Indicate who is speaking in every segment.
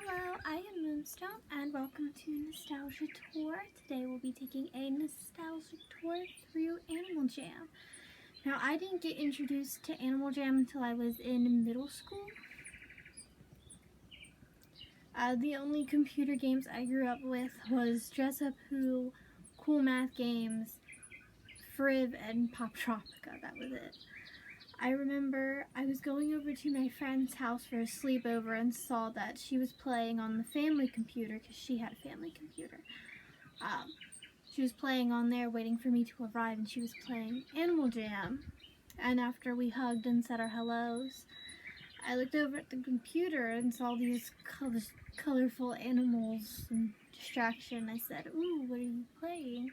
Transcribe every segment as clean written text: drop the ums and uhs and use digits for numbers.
Speaker 1: Hello, I am Moonstone and welcome to Nostalgia Tour. Today we'll be taking a nostalgic tour through Animal Jam. Now, I didn't get introduced to Animal Jam until I was in middle school. The only computer games I grew up with was Dress Up Who, Cool Math Games, Frib, and Pop Tropica. That was it. I remember I was going over to my friend's house for a sleepover and saw that she was playing on the family computer because she had a family computer. She was playing on there waiting for me to arrive, and she was playing Animal Jam. And after we hugged and said our hellos, I looked over at the computer and saw these colorful animals and distraction. I said, "Ooh, what are you playing?"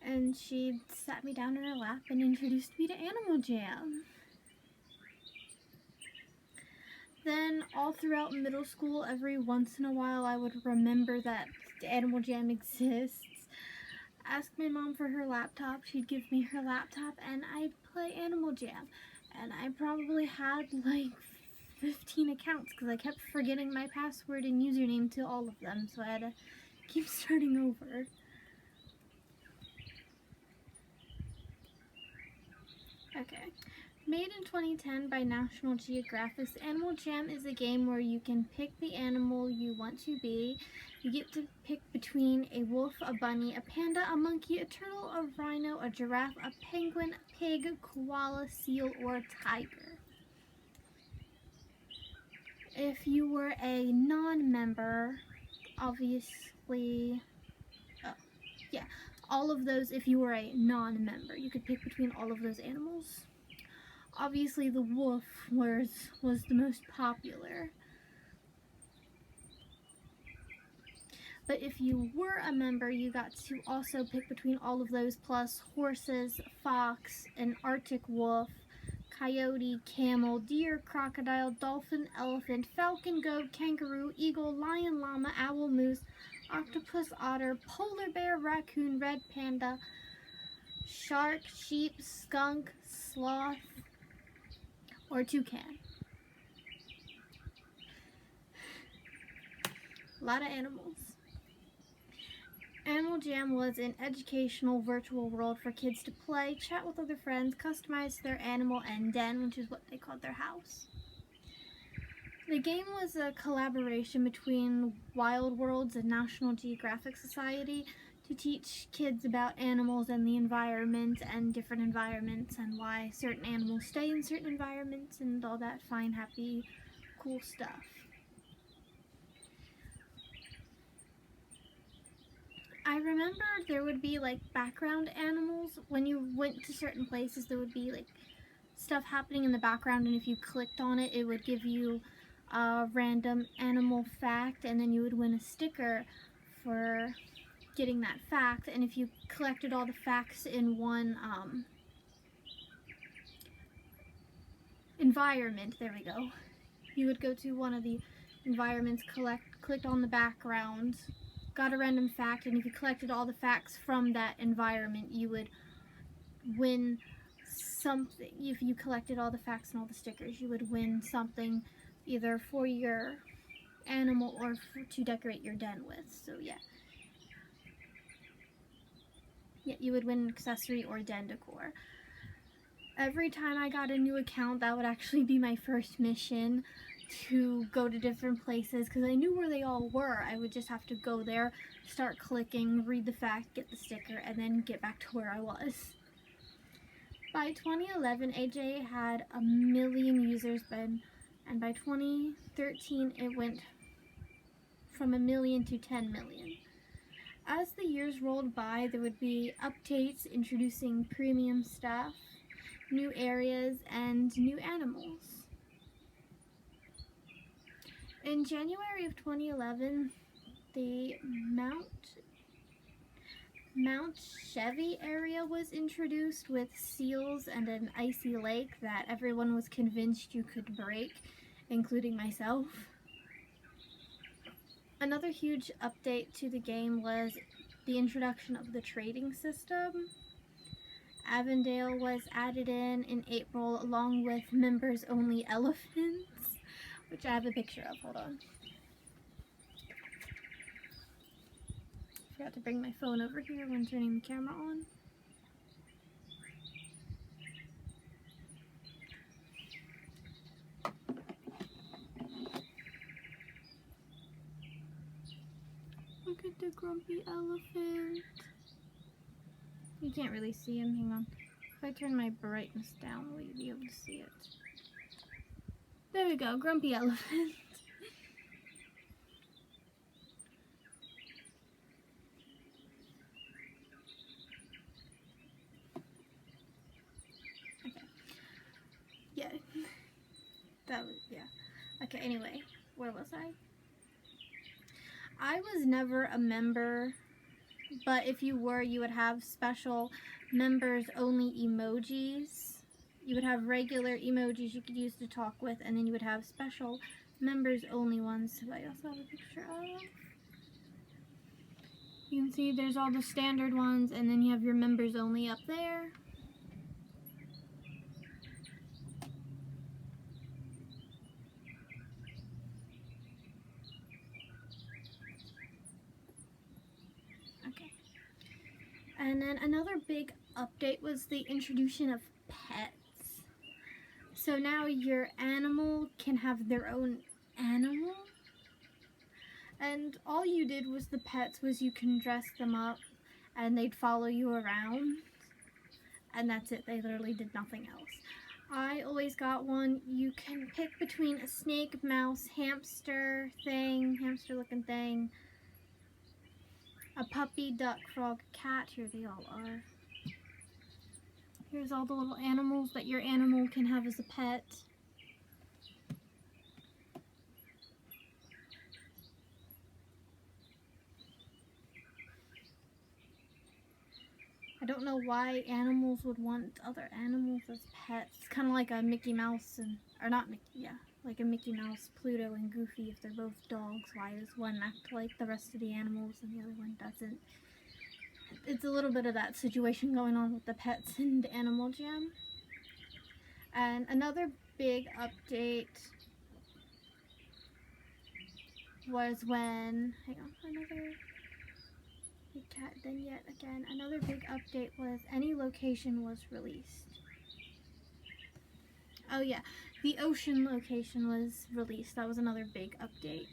Speaker 1: And she sat me down in her lap and introduced me to Animal Jam. Then all throughout middle school, every once in a while, I would remember that Animal Jam exists. Ask my mom for her laptop, she'd give me her laptop, and I'd play Animal Jam. And I probably had like 15 accounts because I kept forgetting my password and username to all of them, so I had to keep starting over. Okay. Made in 2010 by National Geographic, Animal Jam is a game where you can pick the animal you want to be. You get to pick between a wolf, a bunny, a panda, a monkey, a turtle, a rhino, a giraffe, a penguin, a pig, koala, seal, or a tiger. If you were a non-member, obviously, all of those, if you were a non-member, you could pick between all of those animals. Obviously, the wolf was the most popular. But if you were a member, you got to also pick between all of those, plus horses, fox, an Arctic wolf, coyote, camel, deer, crocodile, dolphin, elephant, falcon, goat, kangaroo, eagle, lion, llama, owl, moose, octopus, otter, polar bear, raccoon, red panda, shark, sheep, skunk, sloth, or toucan. A lot of animals. Animal Jam was an educational virtual world for kids to play, chat with other friends, customize their animal, and den, which is what they called their house. The game was a collaboration between Wild Worlds and National Geographic Society to teach kids about animals and the environment and different environments and why certain animals stay in certain environments and all that fine, happy, cool stuff. I remember there would be like background animals. When you went to certain places, there would be like stuff happening in the background, and if you clicked on it, it would give you a random animal fact, and then you would win a sticker for getting that fact. And if you collected all the facts in one environment, there we go, you would go to one of the environments, clicked on the background, got a random fact, and if you collected all the facts from that environment, you would win something. If you collected all the facts and all the stickers, you would win something either for your animal or to decorate your den with. So yeah, you would win an accessory or den decor. Every time I got a new account, that would actually be my first mission, to go to different places because I knew where they all were. I would just have to go there, start clicking, read the fact, get the sticker, and then get back to where I was. By 2011, AJ had 1 million users, and by 2013 it went from 1 million to 10 million. As the years rolled by, there would be updates introducing premium stuff, new areas, and new animals. In January of 2011, the Mount Chevy area was introduced with seals and an icy lake that everyone was convinced you could break, including myself. Another huge update to the game was the introduction of the trading system. Avondale was added in April, along with members-only elephants, which I have a picture of. Hold on. Forgot to bring my phone over here when turning the camera on. Look at the grumpy elephant. You can't really see him. Hang on. If I turn my brightness down, will you be able to see it? There we go, grumpy elephant. Okay. Yeah. That was, yeah. Okay, anyway, where was I? I was never a member, but if you were, you would have special members only emojis. You would have regular emojis you could use to talk with, and then you would have special members only ones who I also have a picture of. You can see there's all the standard ones, and then you have your members only up there. Okay. And then another big update was the introduction of pets. So now your animal can have their own animal. And all you did was the pets was you can dress them up and they'd follow you around. And that's it. They literally did nothing else. I always got one. You can pick between a snake, mouse, hamster looking thing, a puppy, duck, frog, cat. Here they all are. Here's all the little animals that your animal can have as a pet. I don't know why animals would want other animals as pets. It's kind of like a Mickey Mouse like a Mickey Mouse, Pluto, and Goofy. If they're both dogs, why does one act like the rest of the animals and the other one doesn't? It's a little bit of that situation going on with the pets in the Animal Jam. And another big update was when, another big update was any location was released. Oh yeah, the ocean location was released. That was another big update.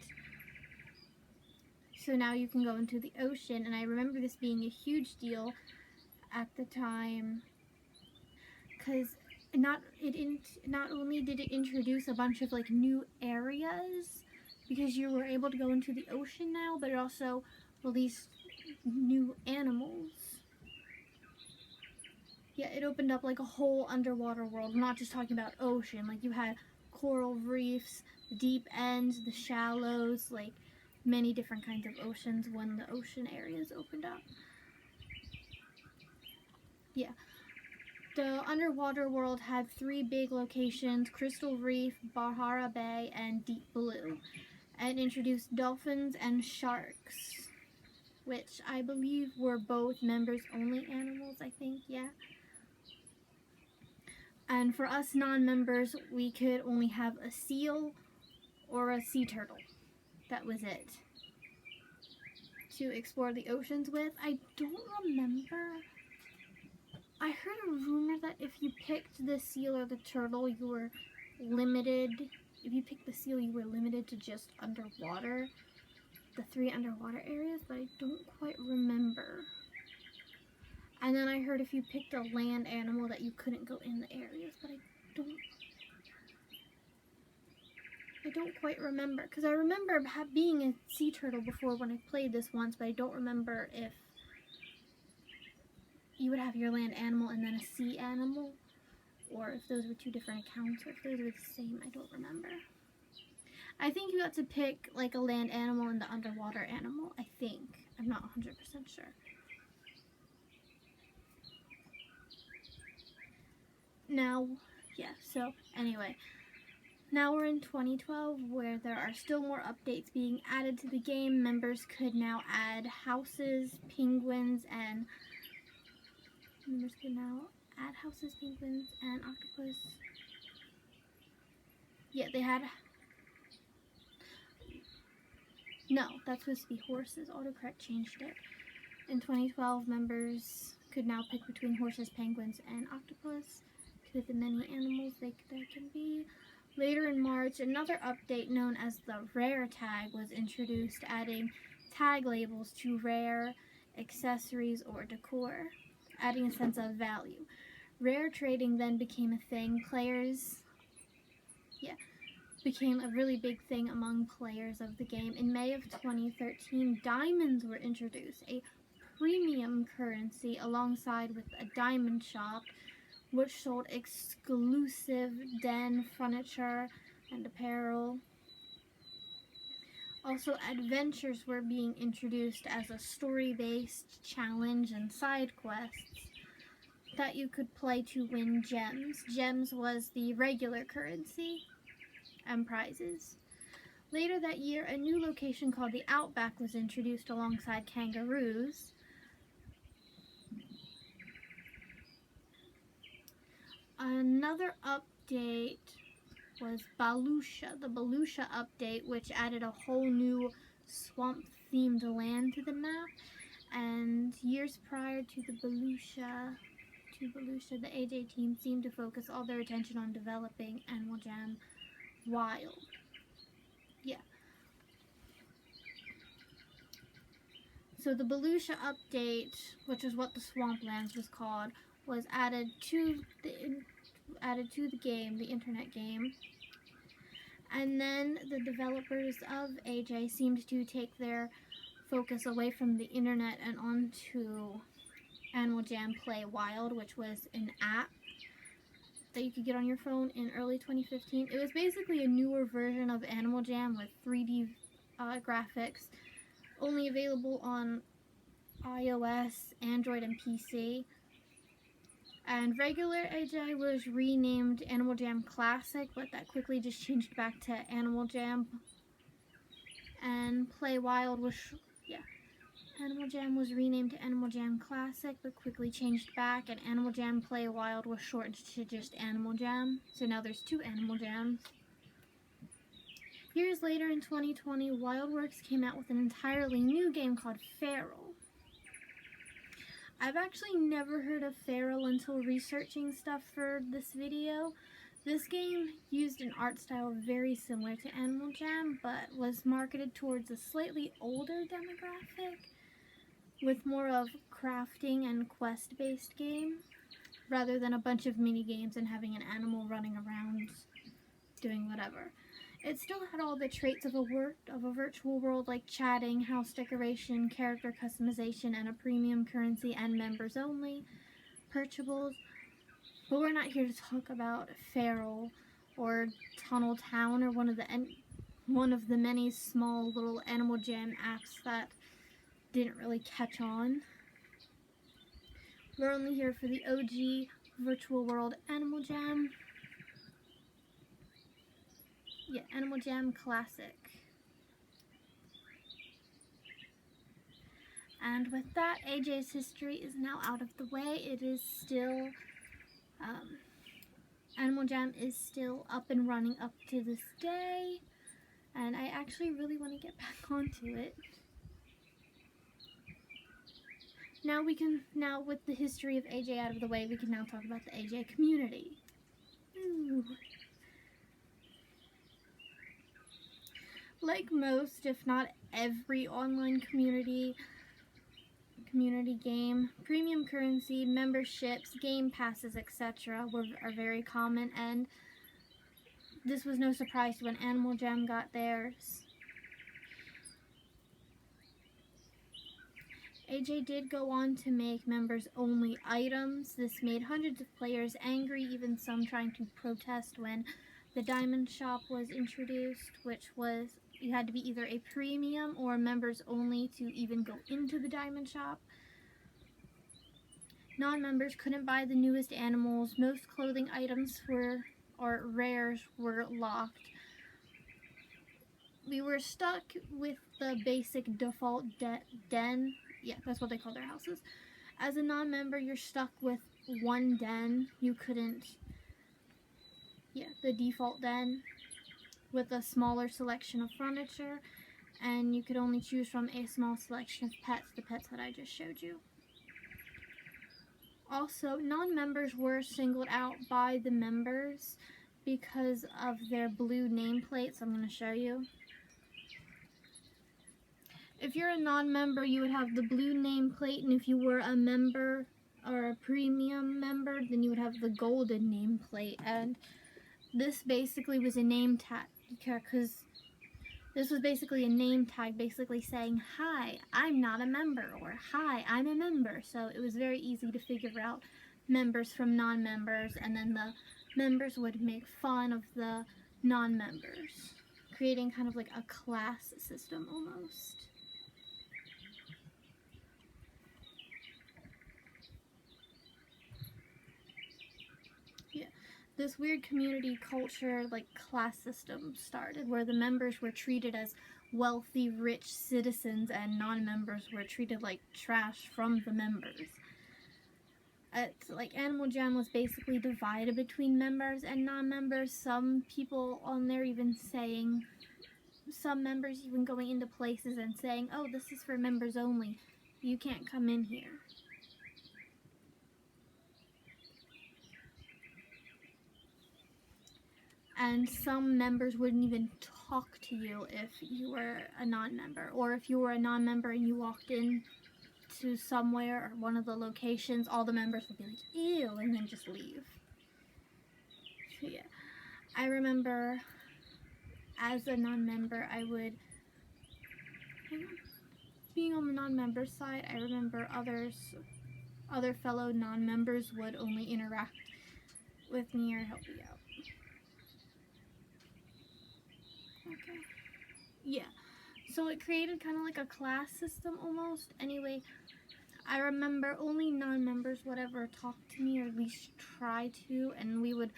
Speaker 1: So now you can go into the ocean, and I remember this being a huge deal at the time, because not only did it introduce a bunch of like new areas, because you were able to go into the ocean now, but it also released new animals. Yeah, it opened up like a whole underwater world. I'm not just talking about ocean. Like you had coral reefs, the deep ends, the shallows, like many different kinds of oceans when the ocean areas opened up. Yeah. The underwater world had 3 big locations: Crystal Reef, Bahara Bay, and Deep Blue, and introduced dolphins and sharks, which I believe were both members only animals, I think, yeah. And for us non-members, we could only have a seal or a sea turtle. That was it to explore the oceans with. I don't remember. I heard a rumor that if you picked the seal or the turtle, you were limited. If you picked the seal, you were limited to just underwater, the 3 underwater areas, but I don't quite remember. And then I heard if you picked a land animal that you couldn't go in the areas, but I don't quite remember, because I remember being a sea turtle before when I played this once, but I don't remember if you would have your land animal and then a sea animal, or if those were 2 different accounts, or if those were the same. I don't remember. I think you got to pick like a land animal and the underwater animal, I think. I'm not 100% sure. Now, yeah, so anyway, now we're in 2012 where there are still more updates being added to the game. Members could now add houses, penguins, and octopus. Yeah, they had, no, that's supposed to be horses. Autocorrect changed it. In 2012, members could now pick between horses, penguins, and octopus, two of the many animals there can be. Later in March, another update known as the Rare Tag was introduced, adding tag labels to rare accessories or decor, adding a sense of value. Rare trading then became a thing. Became a really big thing among players of the game. In May of 2013, diamonds were introduced, a premium currency alongside with a diamond shop, which sold exclusive den furniture and apparel. Also, adventures were being introduced as a story-based challenge and side quests that you could play to win gems. Gems was the regular currency and prizes. Later that year, a new location called the Outback was introduced alongside kangaroos. Another update was Balusha, the Balusha update, which added a whole new swamp-themed land to the map. And years prior to Balusha, the AJ team seemed to focus all their attention on developing Animal Jam Wild. So the Balusha update, which is what the Swamplands was called, was added to the game, the internet game. And then the developers of AJ seemed to take their focus away from the internet and onto Animal Jam Play Wild, which was an app that you could get on your phone in early 2015. It was basically a newer version of Animal Jam with 3D graphics, only available on iOS, Android, and PC. And regular AJ was renamed Animal Jam Classic, but that quickly just changed back to Animal Jam. And Play Wild was, Animal Jam was renamed to Animal Jam Classic, but quickly changed back, and Animal Jam Play Wild was shortened to just Animal Jam. So now there's two Animal Jams. Years later in 2020, WildWorks came out with an entirely new game called Feral. I've actually never heard of Feral until researching stuff for this video. This game used an art style very similar to Animal Jam, but was marketed towards a slightly older demographic, with more of crafting and quest-based game, rather than a bunch of mini games and having an animal running around doing whatever. It still had all the traits of a virtual world, like chatting, house decoration, character customization, and a premium currency and members only purchables. But we're not here to talk about Feral or Tunnel Town or one of the many small little Animal Jam apps that didn't really catch on. We're only here for the OG virtual world Animal Jam. Animal Jam Classic. And with that, AJ's history is now out of the way. It is still, Animal Jam is still up and running up to this day. And I actually really want to get back onto it. Now with the history of AJ out of the way, we can now talk about the AJ community. Ooh. Like most, if not every online community game, premium currency, memberships, game passes, etc. are very common, and this was no surprise when Animal Jam got theirs. AJ did go on to make members-only items. This made hundreds of players angry, even some trying to protest when the Diamond Shop was introduced, which was you had to be either a premium or members only to even go into the Diamond Shop. Non-members couldn't buy the newest animals. Most clothing items or rares were locked. We were stuck with the basic default den. Yeah, that's what they call their houses. As a non-member, you're stuck with one den. You couldn't, the default den with a smaller selection of furniture. and you could only choose from a small selection of pets, the pets that I just showed you. Also, non-members were singled out by the members because of their blue nameplates. I'm going to show you. If you're a non-member, you would have the blue nameplate, and if you were a member or a premium member, then you would have the golden nameplate. And this basically was a name tag, because this was basically a name tag basically saying, hi, I'm not a member, or hi, I'm a member. So it was very easy to figure out members from non-members, and then the members would make fun of the non-members, creating kind of like a class system almost. This weird community culture, like class system, started where the members were treated as wealthy, rich citizens, and non-members were treated like trash from the members. It's like Animal Jam was basically divided between members and non-members. Some people on there even saying, some members even going into places and saying, oh, this is for members only. You can't come in here. And some members wouldn't even talk to you if you were a non-member. Or if you were a non-member and you walked in to somewhere or one of the locations, all the members would be like, ew, and then just leave. So yeah, I remember as a non-member, I would, being on the non-member side, I remember other fellow non-members would only interact with me or help me out. Okay. Yeah. So it created kind of like a class system almost. Anyway, I remember only non-members would ever talk to me, or at least try to, and we would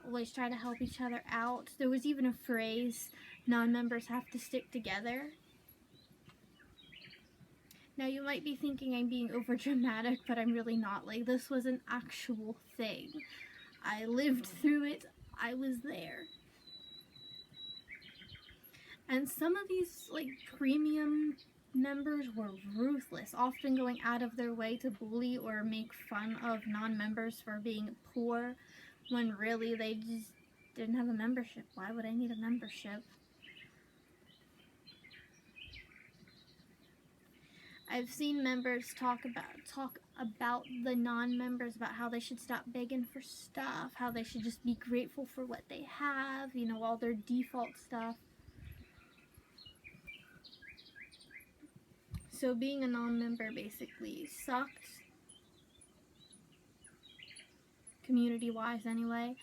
Speaker 1: always try to help each other out. There was even a phrase, non-members have to stick together. Now you might be thinking I'm being over dramatic, but I'm really not. Like, this was an actual thing. I lived through it. I was there. And some of these, like, premium members were ruthless, often going out of their way to bully or make fun of non-members for being poor, when really they just didn't have a membership. Why would I need a membership? I've seen members talk about the non-members, about how they should stop begging for stuff, how they should just be grateful for what they have, you know, all their default stuff. So being a non-member basically sucked, community-wise anyway,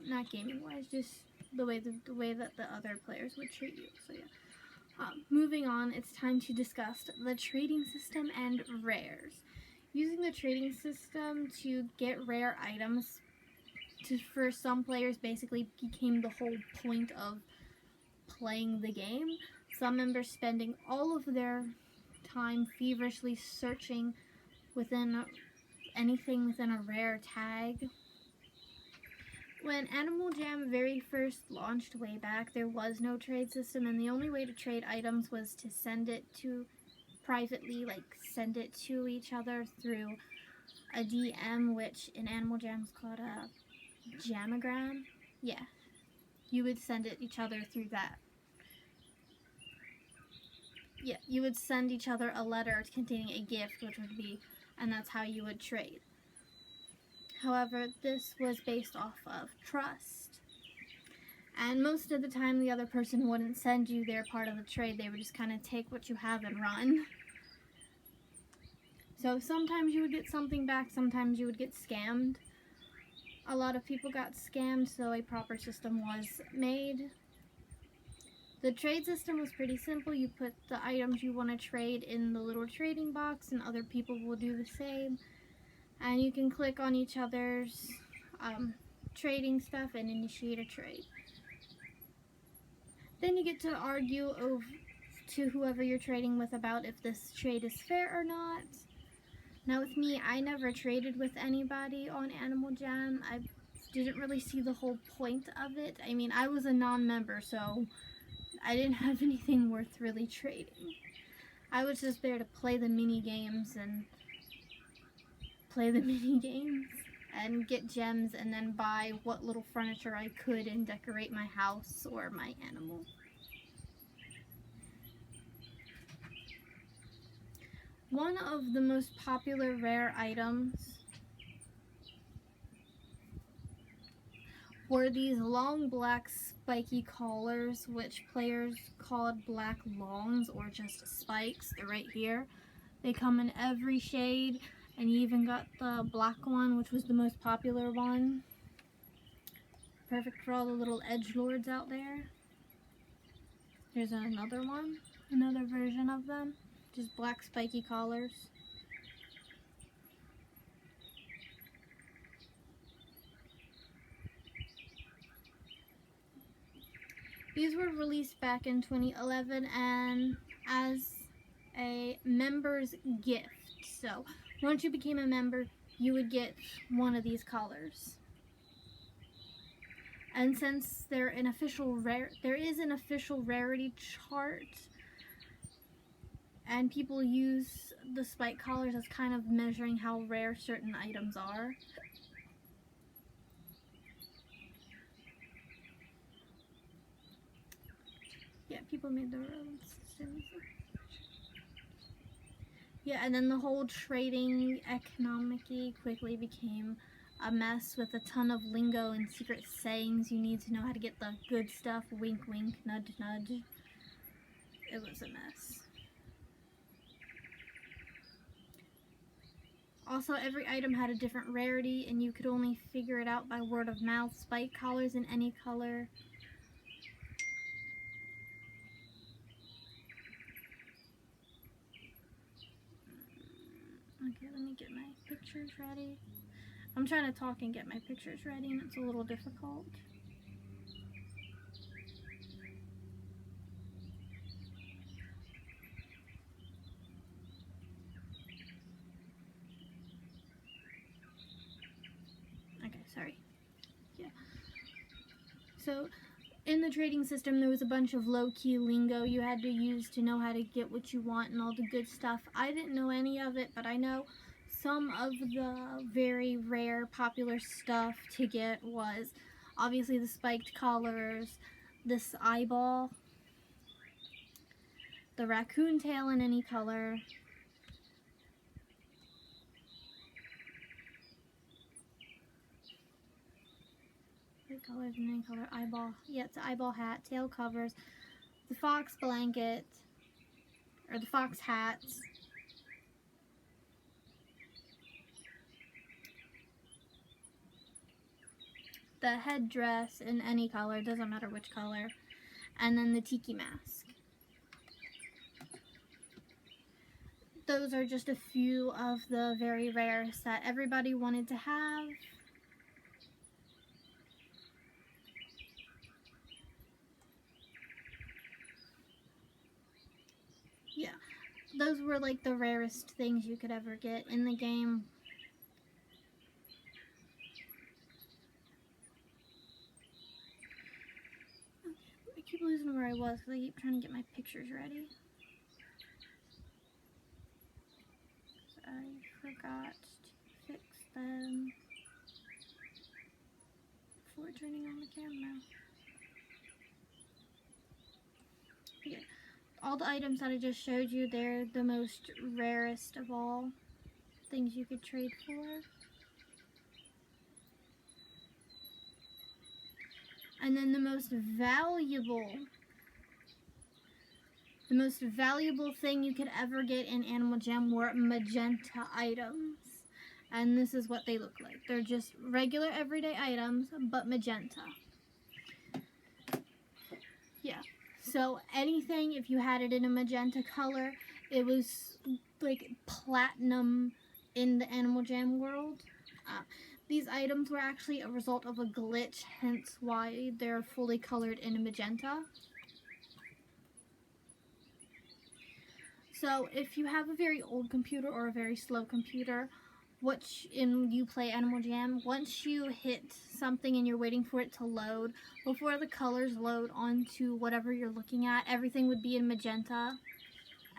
Speaker 1: not gaming-wise, just the way that the other players would treat you. So yeah. Moving on, it's time to discuss the trading system and rares. Using the trading system to get rare items for some players basically became the whole point of playing the game. Some members spending all of their time feverishly searching within anything within a rare tag. When Animal Jam very first launched way back, there was no trade system, and the only way to trade items was to send it to privately, like send it to each other through a DM, which in Animal Jam is called a Jamagram. Yeah, you would send it each other through that. Yeah, you would send each other a letter containing a gift, which would be, and that's how you would trade. However, this was based off of trust. And most of the time, the other person wouldn't send you their part of the trade. They would just kind of take what you have and run. So sometimes you would get something back, sometimes you would get scammed. A lot of people got scammed, so a proper system was made. The trade system was pretty simple. You put the items you want to trade in the little trading box, and other people will do the same. And you can click on each other's trading stuff and initiate a trade. Then you get to argue to whoever you're trading with about if this trade is fair or not. Now with me, I never traded with anybody on Animal Jam. I didn't really see the whole point of it. I mean, I was a non-member, so I didn't have anything worth really trading. I was just there to play the mini games and get gems and then buy what little furniture I could and decorate my house or my animal. One of the most popular rare items were these long black spiky collars, which players called black longs or just spikes. They're right here. They come in every shade, and you even got the black one, which was the most popular one. Perfect for all the little edgelords out there. Here's another one, another version of them. Just black spiky collars. These were released back in 2011 and as a member's gift. So once you became a member, you would get one of these collars. And since there is an official rarity chart, and people use the spike collars as kind of measuring how rare certain items are. Yeah, people made their own systems. Yeah, and then the whole trading economy quickly became a mess with a ton of lingo and secret sayings you need to know how to get the good stuff. Wink, wink, nudge, nudge. It was a mess. Also, every item had a different rarity, and you could only figure it out by word of mouth. Spike collars in any color. Okay, let me get my pictures ready. I'm trying to talk and get my pictures ready, and it's a little difficult. Okay, sorry. Yeah. So, in the trading system, there was a bunch of low-key lingo you had to use to know how to get what you want and all the good stuff. I didn't know any of it, but I know some of the very rare popular stuff to get was obviously the spiked collars, this eyeball, the raccoon tail in any color, colors in any color, eyeball, yeah, it's an eyeball hat, tail covers, the fox blanket, or the fox hats, the headdress in any color, doesn't matter which color, and then the tiki mask. Those are just a few of the very rares that everybody wanted to have. Yeah, those were like the rarest things you could ever get in the game. I keep losing where I was because I keep trying to get my pictures ready. I forgot to fix them before turning on the camera. Okay. All the items that I just showed you, they're the most rarest of all things you could trade for. And then the most valuable thing you could ever get in Animal Jam were magenta items. And this is what they look like. They're just regular everyday items, but magenta. Yeah. So anything, if you had it in a magenta color, it was like platinum in the Animal Jam world. These items were actually a result of a glitch, hence why they're fully colored in magenta. So if you have a very old computer or a very slow computer, you play Animal Jam, once you hit something and you're waiting for it to load, before the colors load onto whatever you're looking at, everything would be in magenta,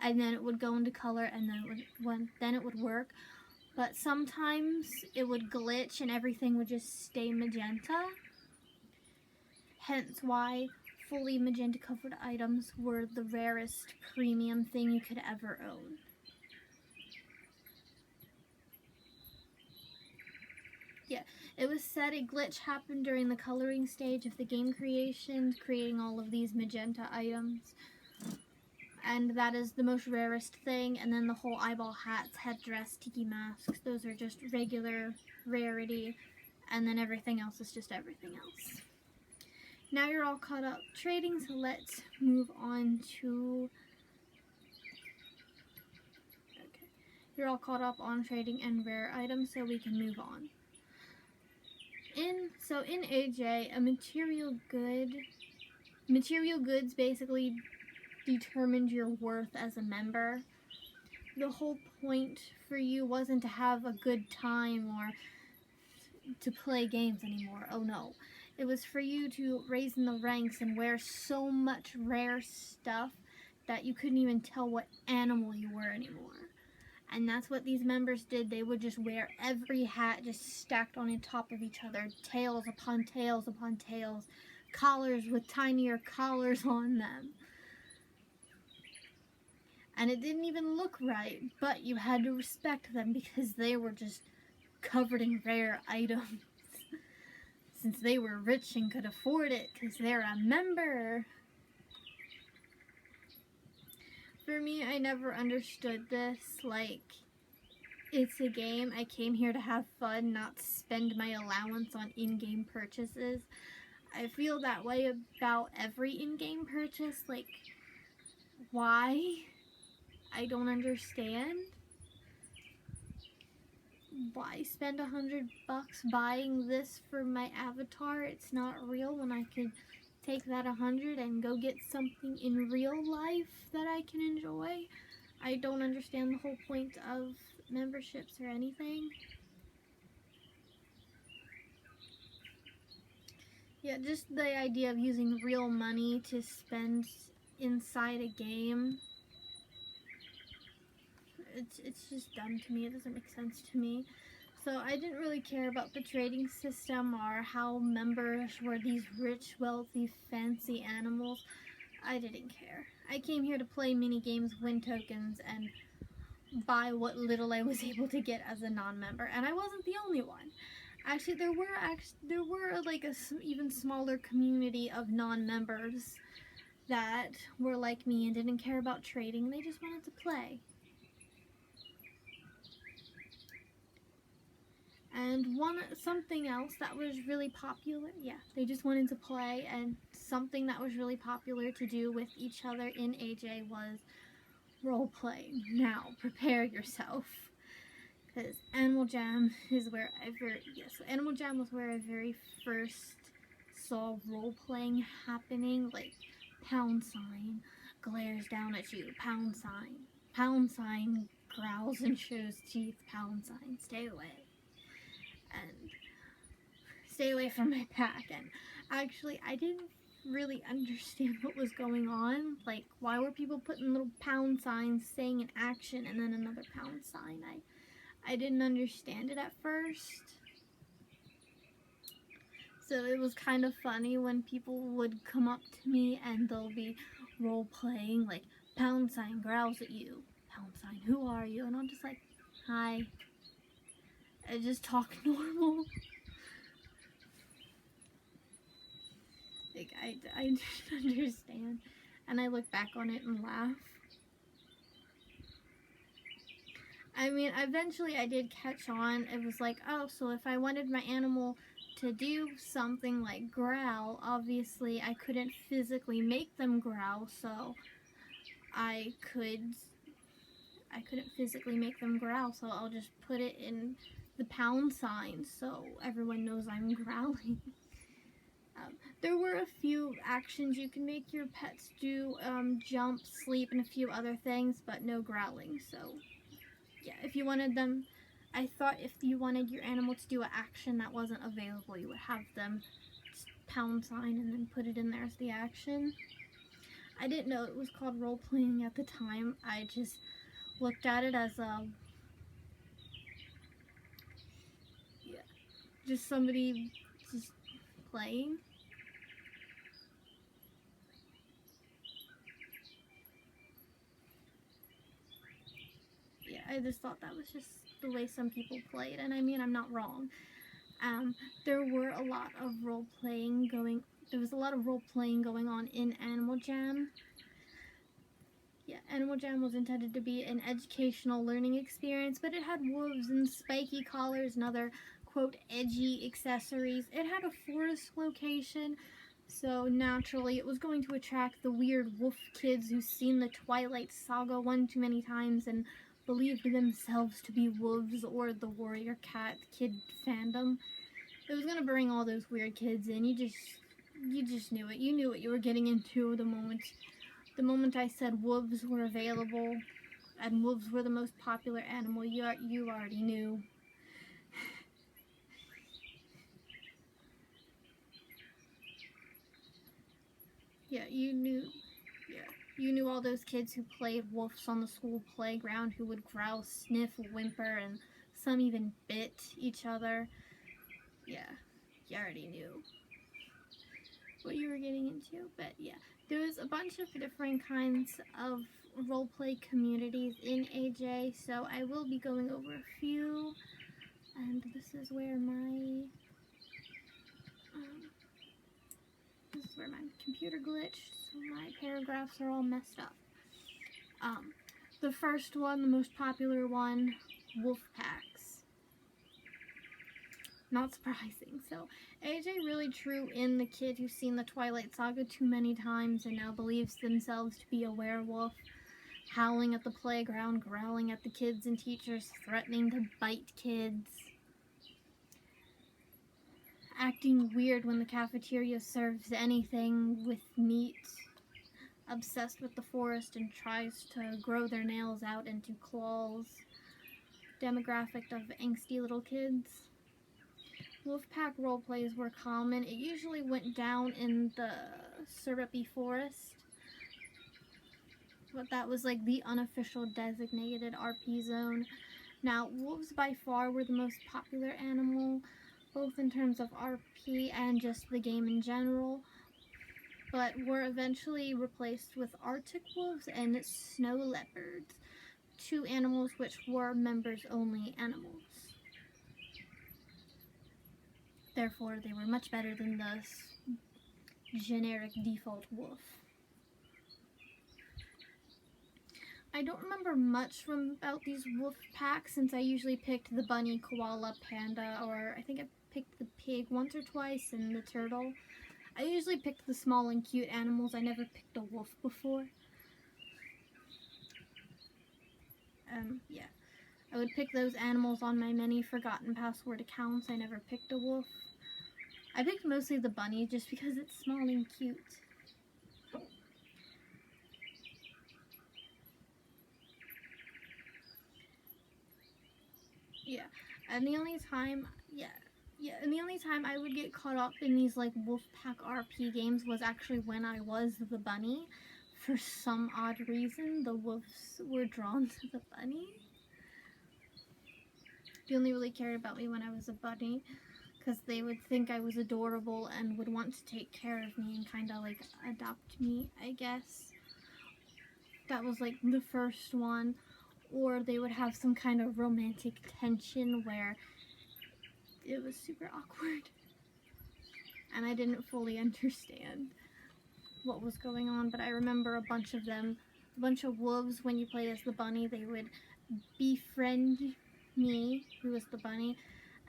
Speaker 1: and then it would go into color, and then it would work. But sometimes it would glitch and everything would just stay magenta. Hence why fully magenta covered items were the rarest premium thing you could ever own. Yeah, it was said a glitch happened during the coloring stage of the game creation, creating all of these magenta items. And that is the most rarest thing. And then the whole eyeball hats, headdress, tiki masks, those are just regular rarity. And then everything else is just everything else. Now you're all caught up trading, so let's move on to... Okay. You're all caught up on trading and rare items, so we can move on. In AJ, a material goods basically determined your worth as a member. The whole point for you wasn't to have a good time or to play games anymore. Oh no. It was for you to raise in the ranks and wear so much rare stuff that you couldn't even tell what animal you were anymore. And that's what these members did. They would just wear every hat just stacked on top of each other. Tails upon tails upon tails. Collars with tinier collars on them. And it didn't even look right, but you had to respect them because they were just covered in rare items. Since they were rich and could afford it because they're a member. For me, I never understood this. Like, it's a game. I came here to have fun, not spend my allowance on in-game purchases. I feel that way about every in-game purchase. Like, why? I don't understand. Why spend $100 buying this for my avatar? It's not real when I could take that $100 and go get something in real life that I can enjoy. I don't understand the whole point of memberships or anything. Yeah, just the idea of using real money to spend inside a game. It's just dumb to me. It doesn't make sense to me. So I didn't really care about the trading system or how members were these rich, wealthy, fancy animals. I didn't care. I came here to play mini games, win tokens, and buy what little I was able to get as a non-member. And I wasn't the only one. Actually, there were like a even smaller community of non-members that were like me and didn't care about trading. They just wanted to play. And something else that was really popular, they just wanted to play, and something that was really popular to do with each other in AJ was role playing. Now, prepare yourself, because Animal Jam is where Animal Jam was where I very first saw role playing happening. Like, pound sign glares down at you, pound sign growls and shows teeth, pound sign, stay away. And stay away from my pack. And actually, I didn't really understand what was going on. Like, why were people putting little pound signs saying an action and then another pound sign? I didn't understand it at first. So it was kind of funny when people would come up to me and they'll be role playing, like, pound sign growls at you, pound sign, who are you? And I'm just like, hi. I just talk normal. Like, I didn't understand. And I look back on it and laugh. I mean, eventually I did catch on. It was like, oh, so if I wanted my animal to do something like growl, obviously I couldn't physically make them growl, so I couldn't physically make them growl, so I'll just put it in the pound sign so everyone knows I'm growling. There were a few actions you can make your pets do, jump, sleep, and a few other things, but no growling. So yeah, if you wanted them, I thought if you wanted your animal to do an action that wasn't available, you would have them just pound sign and then put it in there as the action. I didn't know it was called role-playing at the time. I just looked at it as just somebody just playing. Yeah, I just thought that was just the way some people played, and I mean, I'm not wrong. There were a lot of role-playing going. There was a lot of role-playing going on in Animal Jam. Yeah, Animal Jam was intended to be an educational learning experience, but it had wolves and spiky collars and other, quote, edgy accessories. It had a forest location, so naturally it was going to attract the weird wolf kids who've seen the Twilight Saga one too many times and believed themselves to be wolves, or the warrior cat kid fandom. It was gonna bring all those weird kids in. You just knew it. You knew what you were getting into the moment I said wolves were available and wolves were the most popular animal. You already knew. Yeah, you knew. Yeah, you knew all those kids who played wolves on the school playground, who would growl, sniff, whimper, and some even bit each other. Yeah, you already knew what you were getting into. But yeah, there was a bunch of different kinds of roleplay communities in AJ, so I will be going over a few. And this is where my computer glitched, so my paragraphs are all messed up. The first one, the most popular one, wolf packs. Not surprising. So AJ really drew in the kid who's seen the Twilight Saga too many times and now believes themselves to be a werewolf, howling at the playground, growling at the kids and teachers, threatening to bite kids, acting weird when the cafeteria serves anything with meat, obsessed with the forest and tries to grow their nails out into claws. Demographic of angsty little kids. Wolfpack roleplays were common. It usually went down in the syrupy forest, but that was like the unofficial designated RP zone. Now, wolves by far were the most popular animal, both in terms of RP and just the game in general, but were eventually replaced with Arctic wolves and snow leopards, two animals which were members-only animals. Therefore, they were much better than the generic default wolf. I don't remember much about these wolf packs since I usually picked the bunny, koala, panda, or I think I picked the pig once or twice and the turtle. I usually picked the small and cute animals. I never picked a wolf before. Yeah. I would pick those animals on my many forgotten password accounts. I never picked a wolf. I picked mostly the bunny just because it's small and cute. Yeah, and the only time, and the only time I would get caught up in these like Wolfpack RP games was actually when I was the bunny. For some odd reason, the wolves were drawn to the bunny. They only really cared about me when I was a bunny, because they would think I was adorable and would want to take care of me and kind of like adopt me, I guess. That was like the first one. Or they would have some kind of romantic tension where it was super awkward and I didn't fully understand what was going on, but I remember a bunch of wolves. When you played as the bunny, they would befriend me, who was the bunny,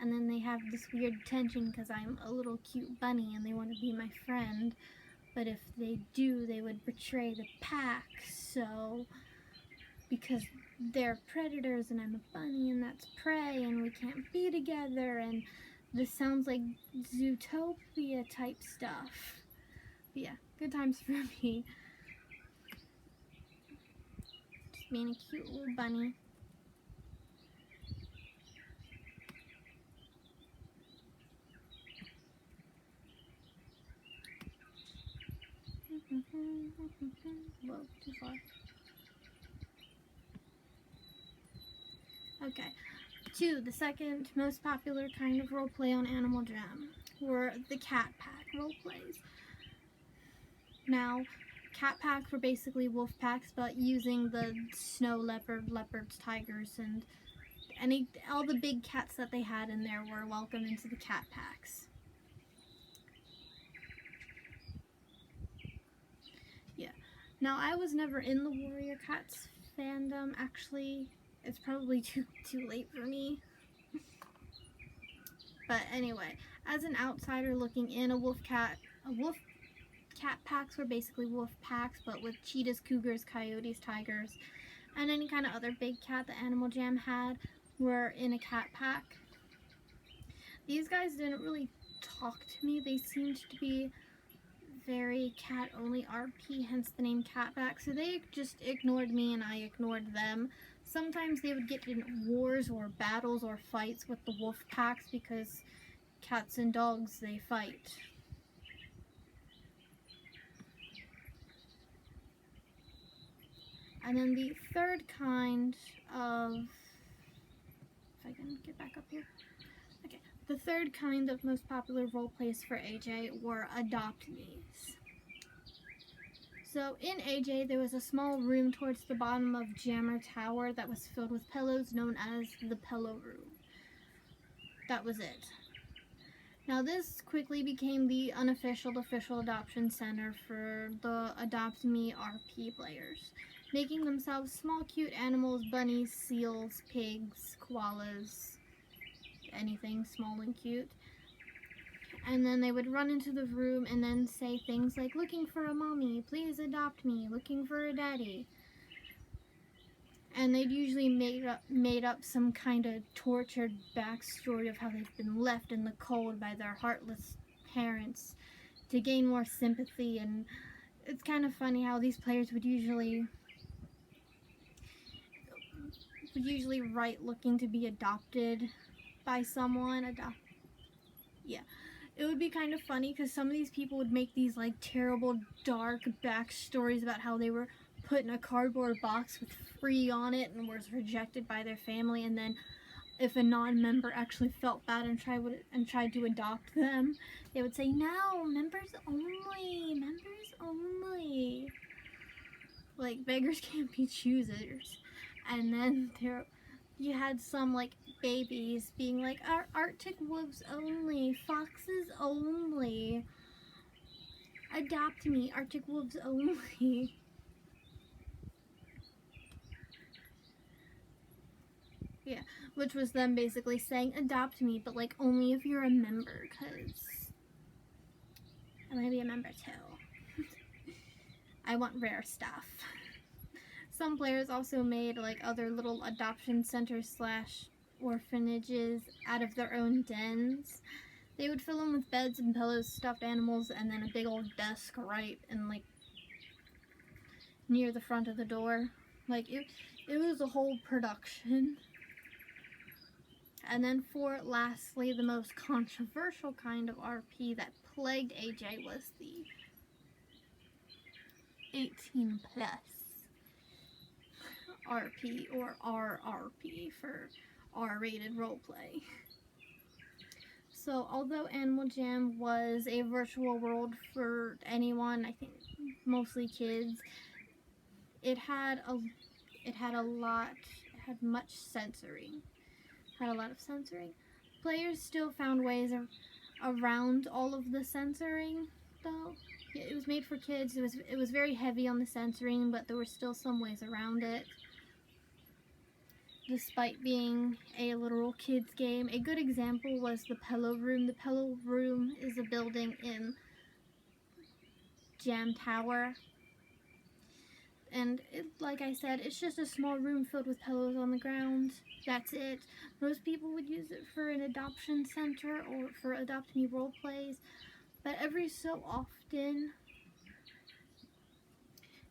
Speaker 1: and then they have this weird tension because I'm a little cute bunny and they want to be my friend, but if they do, they would betray the pack. So because they're predators and I'm a bunny and that's prey and we can't be together, and this sounds like Zootopia type stuff. But yeah, good times for me. Just being a cute little bunny. Whoa, too far. Okay. 2. The second most popular kind of roleplay on Animal Jam were the cat pack roleplays. Now, cat packs were basically wolf packs, but using the snow leopard, leopards, tigers, and all the big cats that they had in there were welcome into the cat packs. Yeah. Now, I was never in the Warrior Cats fandom, actually. It's probably too late for me. But anyway, as an outsider looking in, wolf cat packs were basically wolf packs, but with cheetahs, cougars, coyotes, tigers, and any kind of other big cat that Animal Jam had were in a cat pack. These guys didn't really talk to me. They seemed to be very cat-only RP, hence the name cat pack. So they just ignored me and I ignored them. Sometimes they would get in wars or battles or fights with the wolf packs because cats and dogs, they fight. And then the third kind of, if I can get back up here. Okay, the third kind of most popular role plays for AJ were adopt-me's. So in AJ, there was a small room towards the bottom of Jammer Tower that was filled with pillows, known as the pillow room. That was it. Now this quickly became the unofficial official adoption center for the Adopt Me RP players, making themselves small cute animals, bunnies, seals, pigs, koalas, anything small and cute. And then they would run into the room and then say things like, looking for a mommy, please adopt me, looking for a daddy. And they'd usually made up some kind of tortured backstory of how they've been left in the cold by their heartless parents to gain more sympathy. And it's kind of funny how these players would usually write looking to be adopted by someone. Yeah. It would be kind of funny because some of these people would make these like terrible dark backstories about how they were put in a cardboard box with free on it and was rejected by their family, and then if a non-member actually felt bad and tried to adopt them, they would say, no, members only. Like, beggars can't be choosers. And then you had some like babies being like, Arctic wolves only, foxes only, adopt me, Arctic wolves only. Yeah, which was them basically saying, adopt me, but like only if you're a member, because I want to be a member too. I want rare stuff. Some players also made like other little adoption centers / orphanages out of their own dens. They would fill them with beds and pillows, stuffed animals, and then a big old desk right in like near the front of the door. Like it was a whole production. And then for lastly, the most controversial kind of RP that plagued AJ was the 18 plus RP, or RRP for R-rated roleplay. So although Animal Jam was a virtual world for anyone, I think mostly kids, it had much censoring. Had a lot of censoring. Players still found ways around all of the censoring, though. It was made for kids. It was very heavy on the censoring, but there were still some ways around it. Despite being a literal kids game, a good example was the Pillow Room. The Pillow Room is a building in Jam Tower. And like I said, it's just a small room filled with pillows on the ground. That's it. Most people would use it for an adoption center or for Adopt Me role plays, but every so often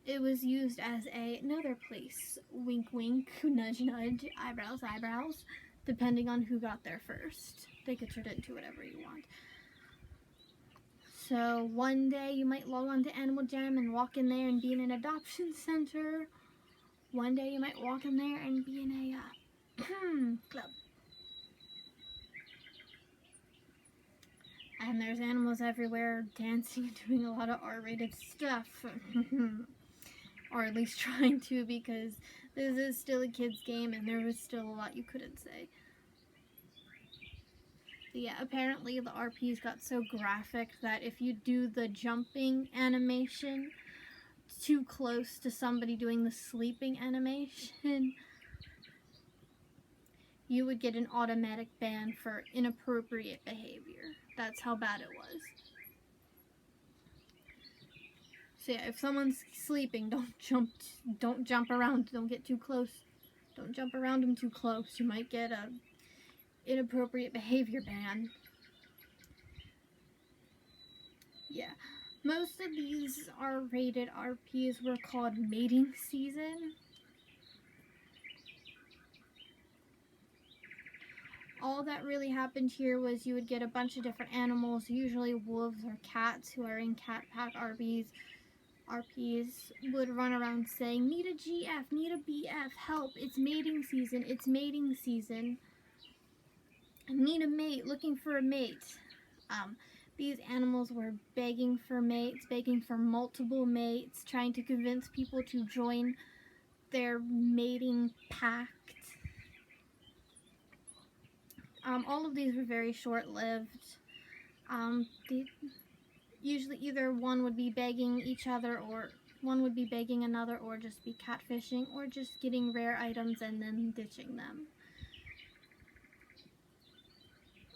Speaker 1: it was used as another place. Wink, wink, nudge, nudge, eyebrows, eyebrows, depending on who got there first. They could turn it into whatever you want. So one day you might log on to Animal Jam and walk in there and be in an adoption center. One day you might walk in there and be in a club. And there's animals everywhere dancing and doing a lot of R-rated stuff. Or at least trying to, because this is still a kid's game and there was still a lot you couldn't say. But yeah, apparently the RPs got so graphic that if you do the jumping animation too close to somebody doing the sleeping animation, you would get an automatic ban for inappropriate behavior. That's how bad it was. So yeah, if someone's sleeping, don't jump around, don't get too close. Don't jump around them too close. You might get a inappropriate behavior ban. Yeah. Most of these R-rated RPs were called mating season. All that really happened here was you would get a bunch of different animals, usually wolves or cats who are in cat pack RPs would run around saying, need a GF, need a BF, help, it's mating season, it's mating season. I need a mate, looking for a mate. These animals were begging for mates, begging for multiple mates, trying to convince people to join their mating pact. All of these were very short-lived. Usually either one would be begging each other, or one would be begging another, or just be catfishing, or just getting rare items and then ditching them.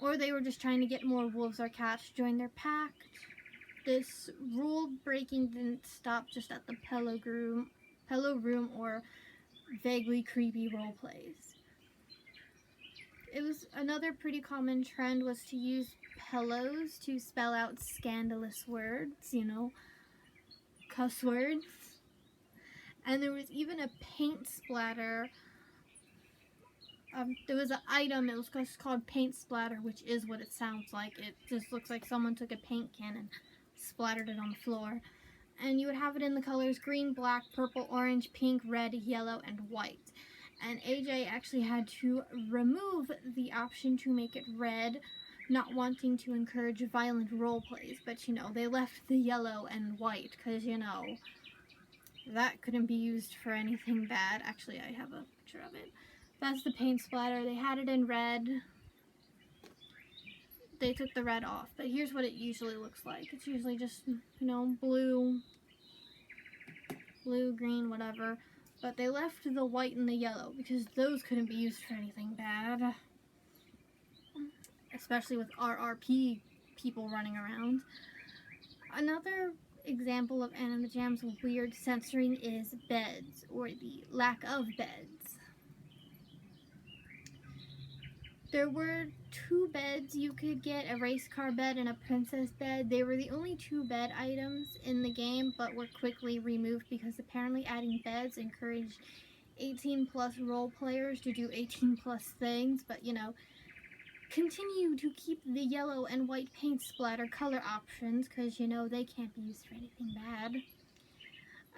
Speaker 1: Or they were just trying to get more wolves or cats to join their pact. This rule breaking didn't stop just at the pillow room or vaguely creepy role plays. It was another pretty common trend was to use pillows to spell out scandalous words, cuss words. And there was even a paint splatter. There was an item, it was just called paint splatter, which is what it sounds like. It just looks like someone took a paint can and splattered it on the floor. And you would have it in the colors green, black, purple, orange, pink, red, yellow, and white. And AJ actually had to remove the option to make it red, not wanting to encourage violent role plays. But, they left the yellow and white because, that couldn't be used for anything bad. Actually, I have a picture of it. That's the paint splatter. They had it in red. They took the red off. But here's what it usually looks like. It's usually just, blue, green, whatever. But they left the white and the yellow because those couldn't be used for anything bad. Especially with RRP people running around. Another example of Animal Jam's weird censoring is beds, or the lack of beds. There were 2 beds you could get, a race car bed and a princess bed. They were the only 2 bed items in the game, but were quickly removed because apparently adding beds encouraged 18+ role players to do 18+ things, but continue to keep the yellow and white paint splatter color options because, they can't be used for anything bad.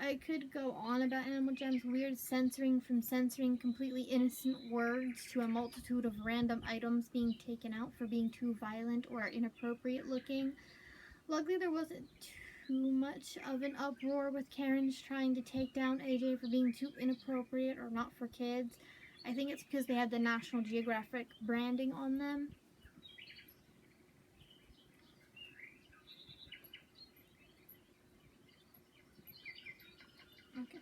Speaker 1: I could go on about Animal Jam's weird censoring, from censoring completely innocent words to a multitude of random items being taken out for being too violent or inappropriate looking. Luckily, there wasn't too much of an uproar with Karen's trying to take down AJ for being too inappropriate or not for kids. I think it's because they had the National Geographic branding on them. Okay.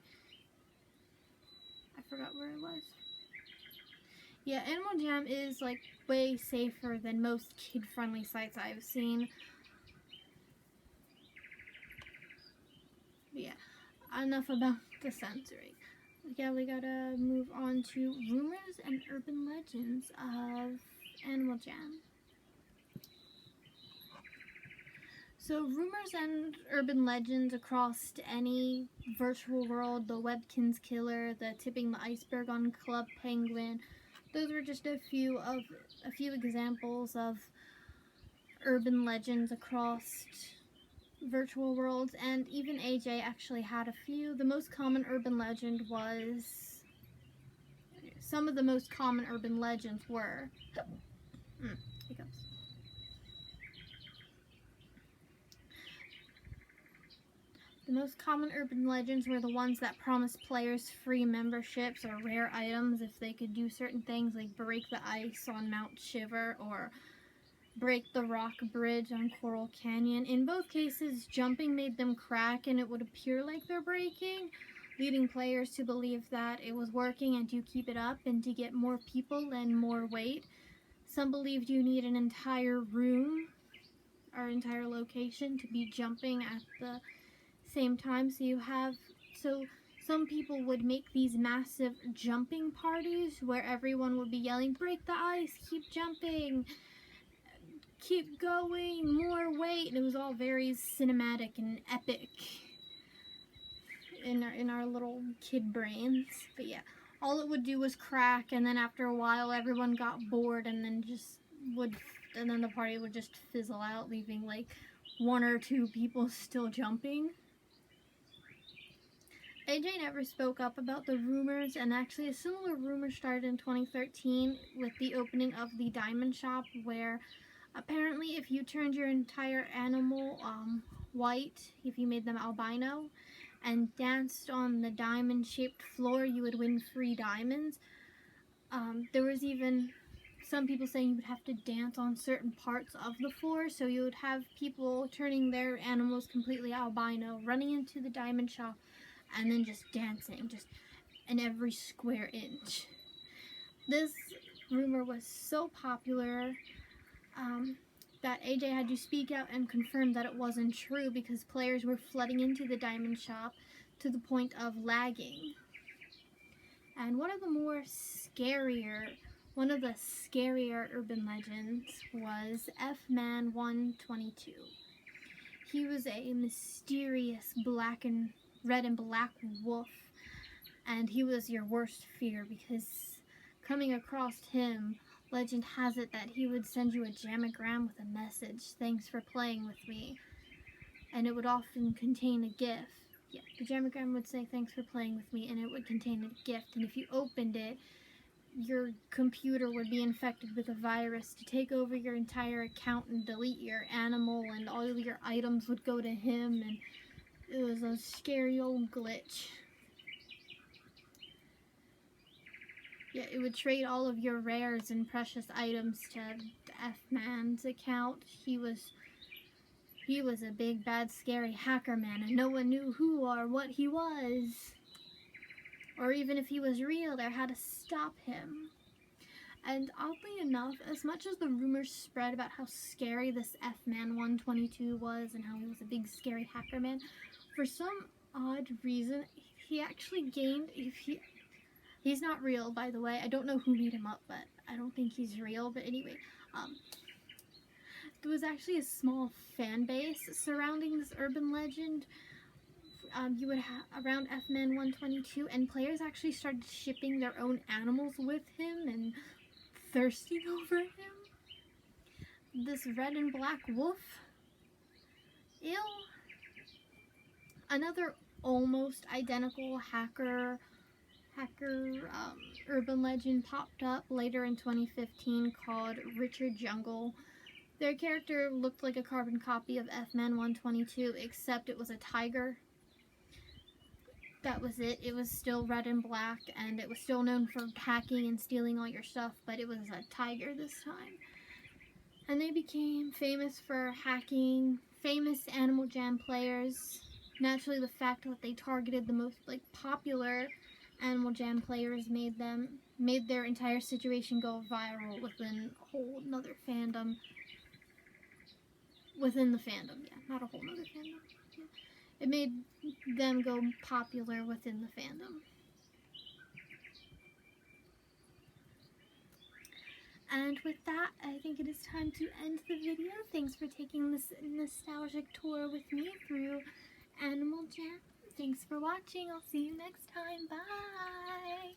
Speaker 1: I forgot where it was. Yeah, Animal Jam is way safer than most kid-friendly sites I've seen. But yeah, enough about the censoring. Yeah, we gotta move on to rumors and urban legends of Animal Jam. So rumors and urban legends across any virtual world, the Webkinz Killer, the Tipping the Iceberg on Club Penguin, those were just a few examples of urban legends across virtual worlds, and even AJ actually had a few. The most common urban legend was, some of the most common urban legends were, hiccups. The most common urban legends were the ones that promised players free memberships or rare items if they could do certain things, like break the ice on Mount Shiver or break the rock bridge on Coral Canyon. In both cases, jumping made them crack and it would appear like they're breaking, leading players to believe that it was working and to keep it up and to get more people and more weight. Some believed you need an entire room or entire location to be jumping at the same time. So some people would make these massive jumping parties where everyone would be yelling, break the ice, keep jumping, keep going, more weight, and it was all very cinematic and epic in our little kid brains. But yeah, all it would do was crack, and then after a while everyone got bored and then the party would just fizzle out, leaving like one or two people still jumping. AJ never spoke up about the rumors, and actually a similar rumor started in 2013 with the opening of the Diamond Shop, where apparently if you turned your entire animal white, if you made them albino, and danced on the diamond-shaped floor, you would win free diamonds. There was even some people saying you would have to dance on certain parts of the floor, so you would have people turning their animals completely albino, running into the Diamond Shop, and then just dancing, just in every square inch. This rumor was so popular that AJ had to speak out and confirm that it wasn't true, because players were flooding into the Diamond Shop to the point of lagging. And one of the scarier urban legends was F-Man 122. He was a mysterious red and black wolf, and he was your worst fear, because coming across him, legend has it that he would send you a jamagram with a message, "Thanks for playing with me," and it would often contain a gift. Yeah, the jamagram would say, "Thanks for playing with me," and it would contain a gift, and if you opened it, your computer would be infected with a virus to take over your entire account and delete your animal, and all of your items would go to him, and it was a scary old glitch. Yeah, it would trade all of your rares and precious items to F-Man's account. He was a big, bad, scary hacker man, and no one knew who or what he was. Or even if he was real, or how to stop him. And oddly enough, as much as the rumors spread about how scary this F-Man 122 was and how he was a big, scary hacker man, for some odd reason, he actually gained, he's not real, by the way. I don't know who made him up, but I don't think he's real. But anyway, there was actually a small fan base surrounding this urban legend. You would have around F-Man 122, and players actually started shipping their own animals with him and thirsting over him. This red and black wolf. Ew. Another almost identical hacker urban legend popped up later in 2015 called Richard Jungle. Their character looked like a carbon copy of F-Man 122, except it was a tiger. That was it. It was still red and black, and it was still known for hacking and stealing all your stuff, but it was a tiger this time. And they became famous for hacking famous Animal Jam players. Naturally, the fact that they targeted the most popular Animal Jam players made their entire situation go viral within a whole nother fandom. Within the fandom, yeah, not a whole nother fandom. Yeah. It made them go popular within the fandom. And with that, I think it is time to end the video. Thanks for taking this nostalgic tour with me through Animal Jam. Thanks for watching. I'll see you next time. Bye!